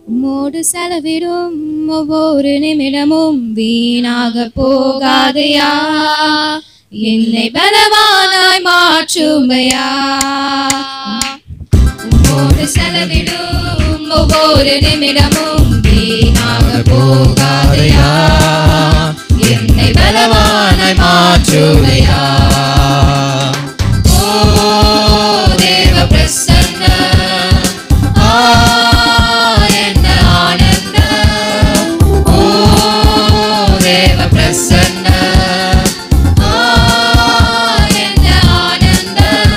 உம்மோடு செலவிடும் ஒவ்வொரு நிமிடமும் வீணாக போகாதையா, என்னை பலவானாய் மாற்றுமையா. உம்மோடு செலவிடும் ஒவ்வொரு நிமிடமும் வீணாக போகாதையா, என்னை பலவானாய் மாற்றுமையா. ஓ தேவ பிரசன்ன என்ன ஆனந்தம், ஓ தேவ பிரசன்ன என்ன ஆனந்தம்.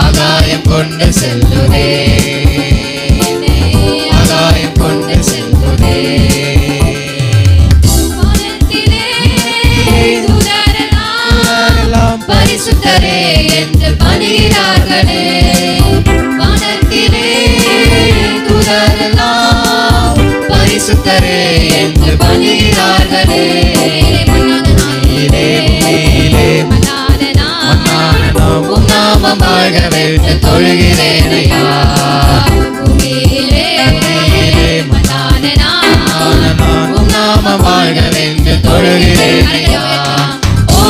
ஆகாயம் கொண்டு செல்லுதே, ஆகாயம் கொண்டு செல்லுதே. பரிசுத்தரே என்று பணிகிறார்களே, வானத்திலே தூதரெல்லாம் பரிசுத்தரே என்று பணிகிறார்களே. உம் நாமம் வாழ்கவே தொழுகிறேனையா, உம் நாமம் வாழ்கவே தொழுகிறேனையா. ஓ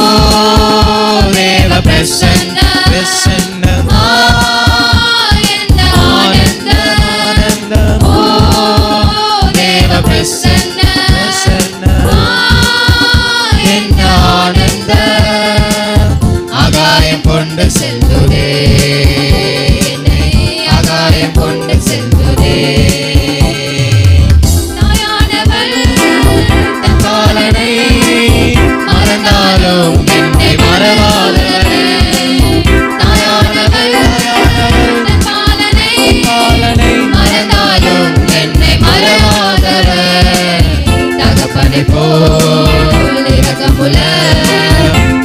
தேவ பிரசன்ன என்ன ஆனந்தம், ஓ தேவ பிரசன்ன என்ன ஆனந்தம். ஆகாயம் கொண்டு செல்லுதே, ஆகாயம் கொண்டு செல்லுதே. தாயானவள் தன் பாலனை மறந்தாலும் என்னை மறவாதவரே, தாயானவள் தன் பாலனை மறந்தாலும் என்னை மறவாதவர். தகப்பனை போல் இரக்கமுள்ள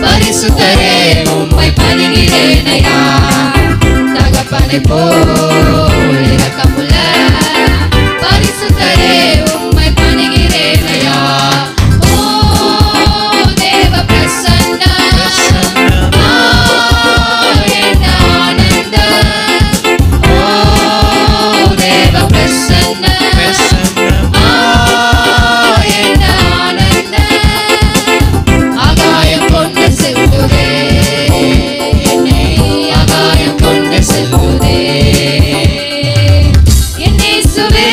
பரிசுத்தரே உம்மை பணிகிறேனையா, தகப்பனை போல் இரக்கமுள்ள பரிசுத்தரே உம்மை பணிகிறேனையா. ஓ தேவ பிரசன்ன என்ன ஆனந்தம், ஓ தேவ பிரசன்ன என்ன ஆனந்தம். ஆகாயம் கொண்டு செல்லுதே, ஆகாயம் கொண்டு செல்லுதே. என் இயேசுவே